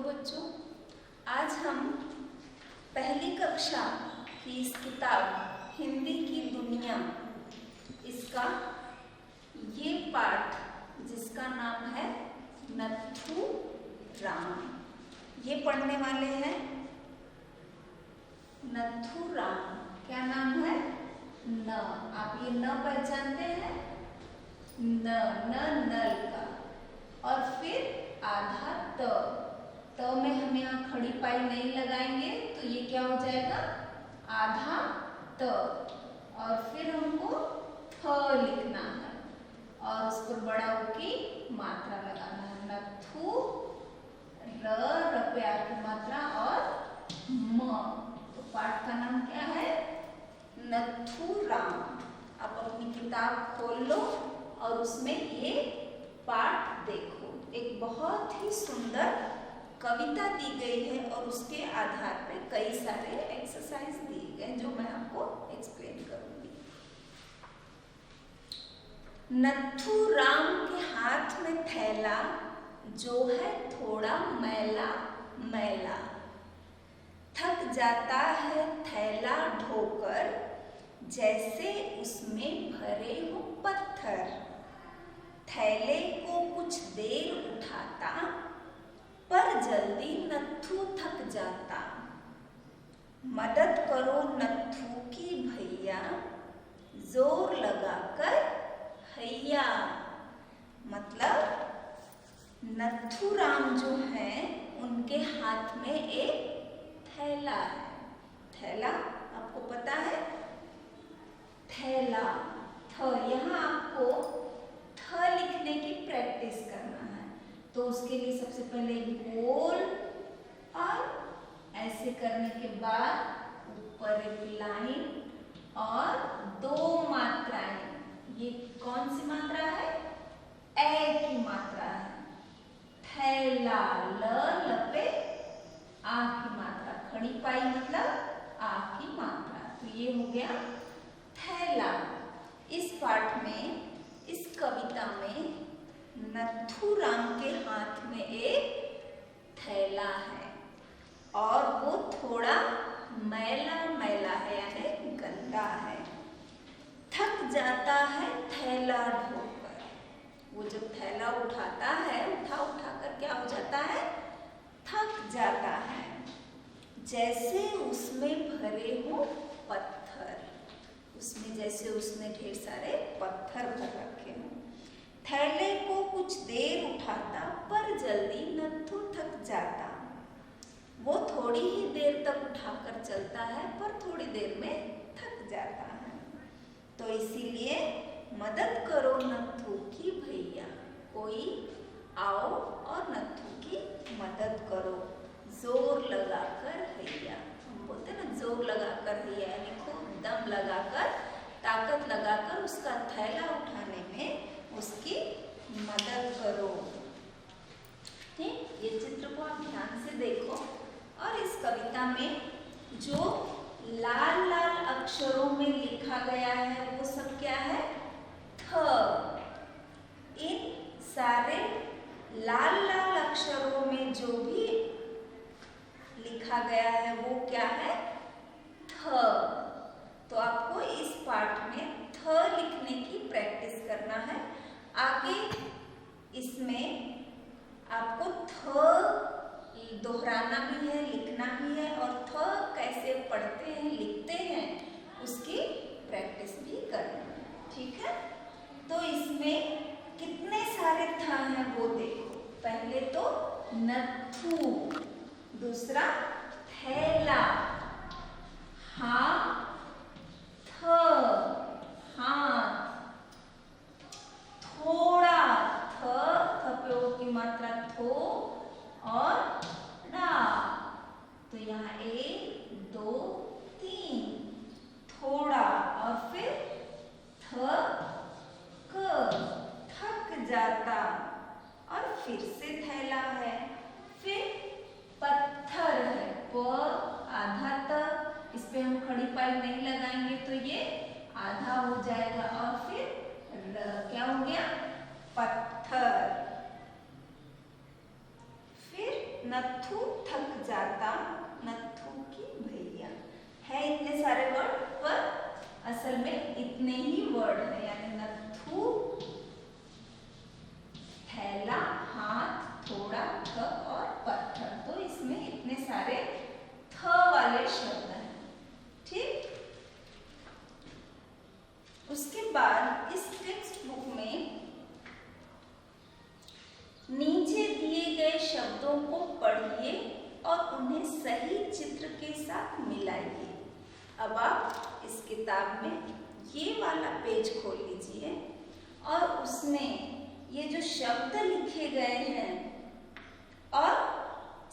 बच्चों, आज हम पहली कक्षा की इस किताब हिंदी की दुनिया इसका ये पाठ जिसका नाम है नत्थू राम, ये पढ़ने वाले हैं। नत्थू राम क्या नाम है? न। आप ये न पहचानते हैं? न नल का, और फिर आधा त में हम यहाँ खड़ी पाई नहीं लगाएंगे तो ये क्या हो जाएगा? आधा त। और फिर हमको थ लिखना है और उस पर बड़ा ऊ की मात्रा लगाना है। नत्थू, र पे आ की मात्रा और म। तो पाठ का नाम क्या है? नत्थू राम। आप अपनी किताब खोल लो और उसमें ये पाठ देखो। एक बहुत ही सुंदर कविता दी गई है और उसके आधार पे कई सारे एक्सरसाइज दिए गए जो मैं आपको एक्सप्लेन करूंगी। नत्थू राम के हाथ में थैला जो है थोड़ा मैला मैला, थक जाता है थैला ढोकर जैसे उसमें भरे हो पत्थर। थैले को कुछ देर उठाता पर जल्दी नत्थू थक जाता। मदद करो नत्थू की भैया, जोर लगाकर हैया। मतलब नत्थू राम जो हैं उनके हाथ में एक थैला है। थैला आपको पता है? थैला, थ। यहाँ आपको थ लिखने की प्रैक्टिस करना है, तो उसके लिए सबसे पहले गोल और ऐसे करने के बाद ऊपर एक लाइन और दो मात्राएं। ये कौन सी मात्रा है? ए की मात्रा है। थैला, ल पे आ की मात्रा, खड़ी पाई मतलब आ की मात्रा। तो ये हो गया थैला। इस पाठ में, इस कविता में नत्थू राम के हाथ में एक थैला है और वो थोड़ा मैला मैला है, यानी गंदा है। थक जाता है थैला ढोकर। वो जब थैला उठाता है, उठा कर क्या हो जाता है? थक जाता है। जैसे उसमें भरे हो पत्थर, उसमें जैसे उसने ढेर सारे पत्थर भर रखे हों। थैले को कुछ देर उठाता पर जल्दी नत्थू थक जाता। वो थोड़ी ही देर तक उठाकर चलता है पर थोड़ी देर में थक जाता है। तो इसीलिए मदद करो नत्थू की भैया, कोई आओ और नत्थू की मदद करो। जोर लगाकर हैया, हम बोलते हैं ना जोर लगाकर हैया, यानी खूब दम लगाकर, ताकत लगाकर उसका थैला उठाने में उसकी मदद करो। ठीक, ये चित्र को आप ध्यान से देखो और इस कविता में जो लाल लाल अक्षरों में लिखा गया है वो सब क्या है? थ। इन सारे लाल लाल अक्षरों में जो भी लिखा गया है वो क्या है? थ। तो आपको इस पाठ में थ लिखने की प्रैक्टिस करना है। आगे इसमें आपको थ दोहराना भी है, लिखना भी है, और थ कैसे पढ़ते हैं, लिखते हैं, उसकी प्रैक्टिस भी करना है। ठीक है? तो इसमें कितने सारे थ हैं वो देखो। पहले तो नत्थू, दूसरा थैला, हाथ, हाथ, थोड़ा, थ पे ओ की मात्रा थो, और डा। तो यहाँ 1 2 3, थोड़ा, और फिर थ क, थक जाता, और फिर से थैला है, फिर पत्थर है, प आधा त, इस पे हम खड़ी पाई नहीं लगाएंगे तो ये आधा हो जाएगा, और फिर क्या हो गया? पत्थर। फिर नथु थक जाता, नथु की भैया। है इतने सारे वर्ड पर असल में इतने ही वर्ड है, यानी नथु, थैला, हाथ, थोड़ा, थ और पत्थर। तो इसमें इतने सारे थ वाले शब्द हैं। ठीक, उसके बाद इस टेक्स्ट बुक में नीचे दिए गए शब्दों को पढ़िए और उन्हें सही चित्र के साथ मिलाइए। अब आप इस किताब में ये वाला पेज खोल लीजिए और उसमें ये जो शब्द लिखे गए हैं और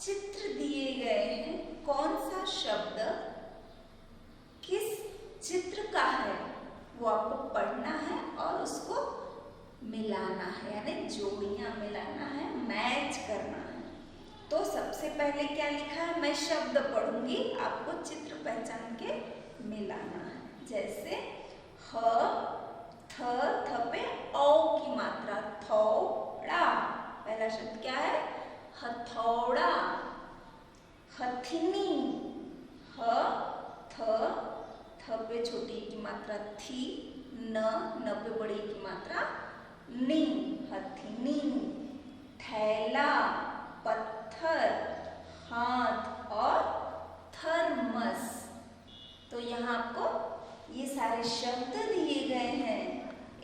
चित्र दिए गए हैं, कौन सा शब्द किस चित्र का है वो आपको पढ़ना है और उसको मिलाना है, यानी जोड़ियां मिलाना है, मैच करना है। तो सबसे पहले क्या लिखा है, मैं शब्द पढ़ूंगी, आपको चित्र पहचान के मिलाना है। जैसे ह, थ, थ पे औ की मात्रा, थोड़ा। पहला शब्द क्या है, हथौड़ा। हथिनी, ह, थ, थ पे छोटी की मात्रा थी, न पे बड़ी की मात्रा नी, हथिनी। थैला, पत्थर, हाथ और थर्मस। तो यहाँ आपको ये सारे शब्द दिए गए हैं,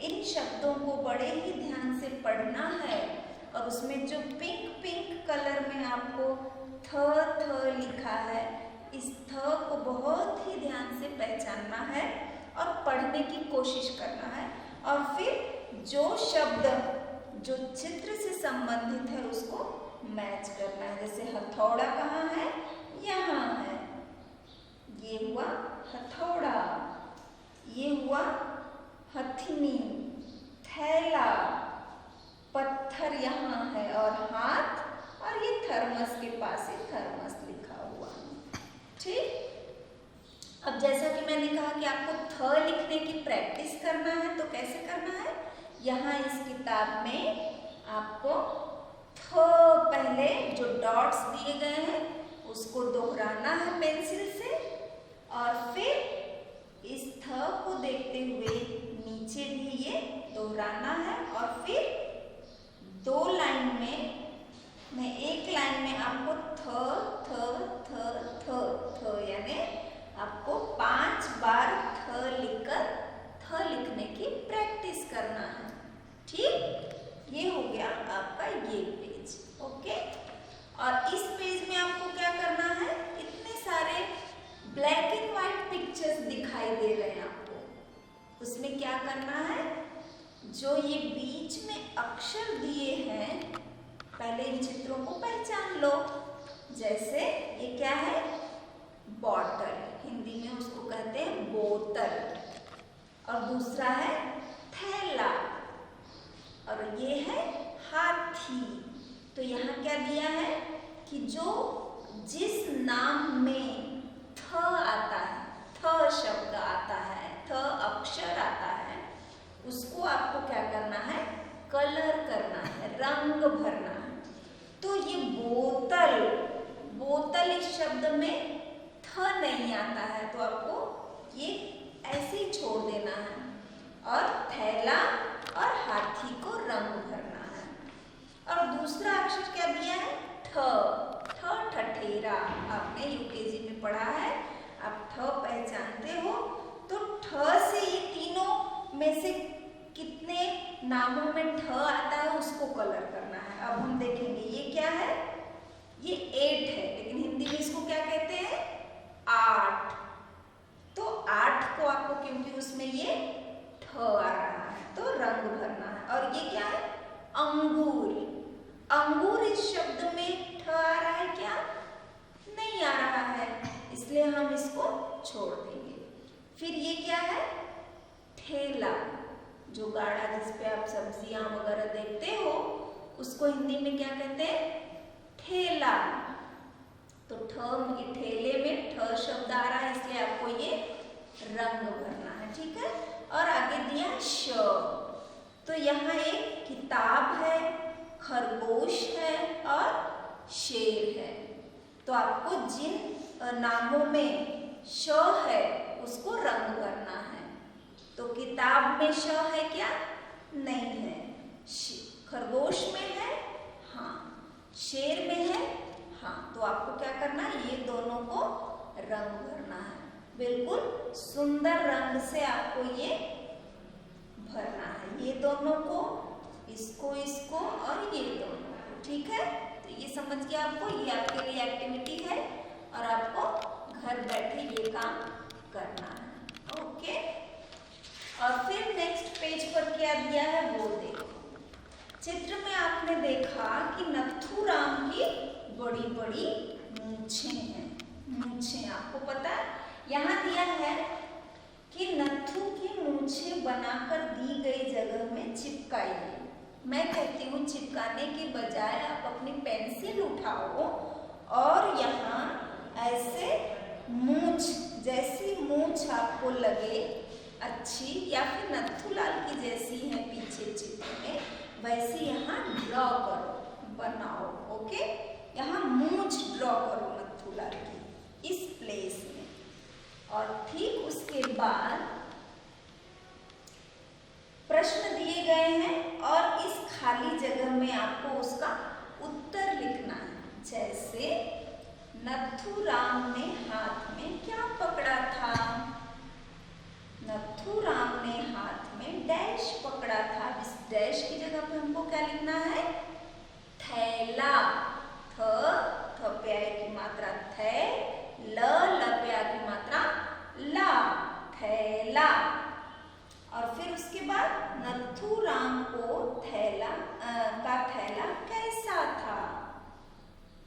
इन शब्दों को बड़े ही ध्यान से पढ़ना है और उसमें जो पिंक पिंक कलर में आपको थ लिखा है, इस थ को बहुत ही ध्यान से पहचानना है और पढ़ने की कोशिश करना है और फिर जो शब्द जो चित्र से संबंधित है उसको मैच करना है। जैसे हथौड़ा कहाँ है, यहाँ है, ये हुआ हथौड़ा, ये हुआ हथिनी। थैला, पत्थर यहाँ है और हाथ, और ये थर्मस के पास ही थर्मस लिखा हुआ है। ठीक, अब जैसा कि मैंने कहा कि आपको थ लिखने की प्रैक्टिस करना है, तो कैसे करना है, यहाँ इस किताब में आपको थ पहले जो डॉट्स दिए गए हैं उसको दोहराना है पेंसिल से और फिर इस थ को देखते हुए नीचे भी ये दोहराना है और फिर दो लाइन में एक लाइन में आपको थ यानी आपको 5 बार थ लिखकर थ लिखने की प्रैक्टिस करना है। ठीक, ये हो गया आपका ये पेज। ओके, और इस पेज में आपको क्या करना है, इतने सारे ब्लैक एंड व्हाइट पिक्चर्स दिखाई दे रहे हैं आपको, उसमें क्या करना है, जो ये बीच में अक्षर दिए हैं पहले इन चित्रों को पहचान लो। जैसे ये क्या है, बॉटल, हिंदी में उसको कहते हैं बोतल, और दूसरा है थैला, और ये है हाथी। तो यहाँ क्या दिया है कि जो जिस नाम में थ आता है, थ शब्द आता है, थ अक्षर आता है, उसको आपको क्या करना है, कलर करना है, रंग भरना है। तो ये बोतल, बोतल इस शब्द में थ नहीं आता है, तो आपको ये ऐसे ही छोड़ देना है, और थैला और हाथी को रंग भरना है। और दूसरा अक्षर क्या दिया है, ठ, ठठेरा। आपने यूकेजी में पढ़ा है, आप ठ पहचानते हो। तो ठ से ये तीनों में से कितने नामों में ठ आता है उसको कलर करना है। अब हम देखेंगे ये क्या है, ये 8 है, लेकिन हिंदी में इसको क्या कहते हैं, 8। तो 8 को आपको, क्योंकि उसमें ये ठ आ रहा है, तो रंग भरना है। और ये क्या है, अंगूर, अंगूर इस शब्द में ठ आ रहा है क्या, नहीं आ रहा है, इसलिए हम इसको छोड़ देंगे। फिर ये क्या है, ठेला, जो गाड़ा जिसपे आप सब्जियां वगैरह देखते हो उसको हिंदी में क्या कहते हैं, ठेला। तो ठेले में ठ शब्द आ रहा है, इसलिए आपको ये रंग भरना है। ठीक है, और आगे दिया श। तो यहाँ एक किताब है, खरगोश है और शेर है। तो आपको जिन नामों में श है उसको रंग भरना है। तो किताब में श है क्या? नहीं है। खरगोश में है? हाँ। शेर में है? हाँ। तो आपको क्या करना है, ये दोनों को रंग भरना है। बिल्कुल सुंदर रंग से आपको ये भरना है, ये दोनों को, इसको और ये दोनों को। ठीक है, तो ये समझ गया आपको, ये आपके लिए एक्टिविटी है और आपको घर बैठे ये काम करना है। ओके, और फिर नेक्स्ट पेज पर क्या दिया है वो देखो। चित्र में आपने देखा कि नथुराम की बड़ी बड़ी मूंछें हैं। मूंछें आपको पता है, यहाँ दिया है कि नत्थु की मूंछें बनाकर दी गई जगह में चिपकाइए। मैं कहती हूँ चिपकाने के बजाय आप अपनी पेंसिल उठाओ और यहाँ ऐसे मूंछ, जैसी मूंछ आपको लगे अच्छी या फिर नथुलाल की जैसी है पीछे चित्र में, वैसे यहाँ ड्रॉ करो, बनाओ। ओके, यहाँ मूंछ ड्रॉ करो नथुलाल की इस प्लेस में। और ठीक उसके बाद प्रश्न दिए गए हैं और इस खाली जगह में आपको उसका उत्तर लिखना है। जैसे नथुराम ने हाथ में क्या पकड़ा था? नथुराम ने हाथ में डैश पकड़ा था। इस डैश की जगह पे हमको क्या लिखना है? थैला। थ पे आए की मात्रा थे, ल पे आ की मात्रा ला, थैला। और फिर उसके बाद नथुराम को थैला का थैला कैसा था?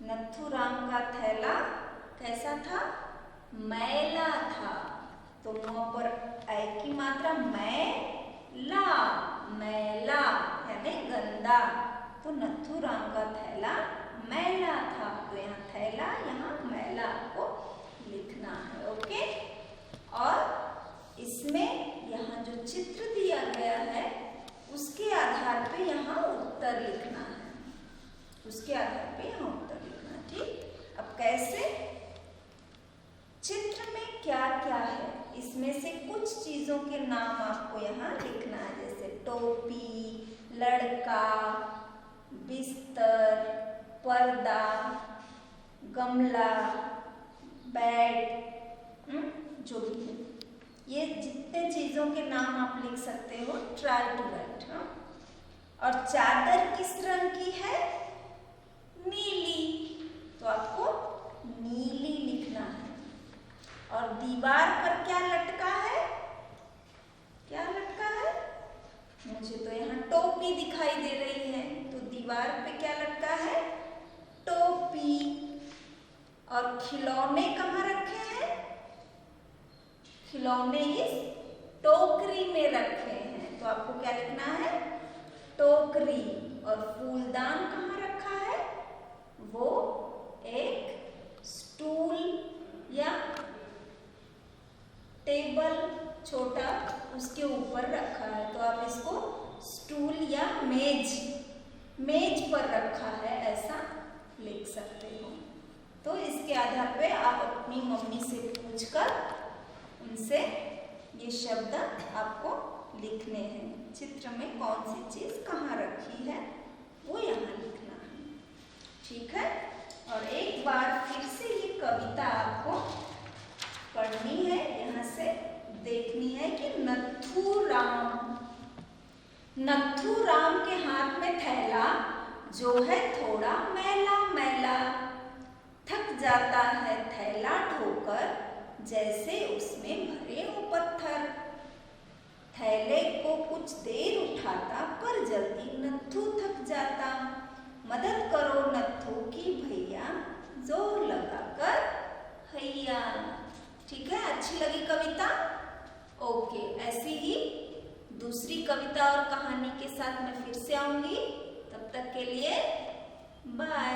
नथुराम का थैला कैसा था? मैला था। तो वहां पर ऐ की मात्रा मैला, मैला यानी गंदा। तो नथुराम का थैला मैला था। तो यहाँ थैला, यहाँ मैला आपको लिखना है। ओके, और इसमें यहाँ जो चित्र दिया गया है उसके आधार पे यहाँ उत्तर लिखना है, उसके आधार पे यहाँ उत्तर लिखना है। ठीक, अब कैसे? चित्र में क्या क्या है इसमें से कुछ चीजों के नाम आपको यहाँ लिखना है, जैसे टोपी, लड़का, बिस्तर, पर्दा, गमला, बेड, जो भी है, ये जितने चीजों के नाम आप लिख सकते हो, ट्राई टू राइट। और चादर किस रंग की है? नीली। तो आपको नीली लिखना है। और दीवार पर क्या लटका है? क्या लटका है? मुझे तो यहाँ टोपी दिखाई दे रही है, तो दीवार पे क्या लटका है? टोपी। और खिलौने कहाँ रखे हैं? खिलौने इस टोकरी में रखे हैं। तो आपको क्या लिखना है? टोकरी। और फूलदान कहाँ रखा है? वो एक स्टूल या टेबल छोटा उसके ऊपर रखा है। तो आप इसको स्टूल या मेज पर रखा है ऐसा लिख सकते हो। तो इसके आधार पे आप अपनी मम्मी से पूछकर उनसे ये शब्द आपको लिखने हैं। चित्र में कौन सी चीज कहाँ रखी है वो यहाँ लिखना है। ठीक है, और एक बार फिर से ये कविता आपको पढ़नी है, यहाँ से देखनी है कि नथुराम के हाथ में थैला जो है थोड़ा मैला मैला, थक जाता है थैला ढोकर जैसे उसमें भरे हो पत्थर। थैले को कुछ देर उठाता पर जल्दी नत्थु थक जाता। मदद करो नत्थु की भैया, जोर लगाकर हैया। ठीक है, अच्छी लगी कविता? ओके, ऐसी ही दूसरी कविता और कहानी के साथ मैं फिर से आऊंगी। तब तक के लिए बाय।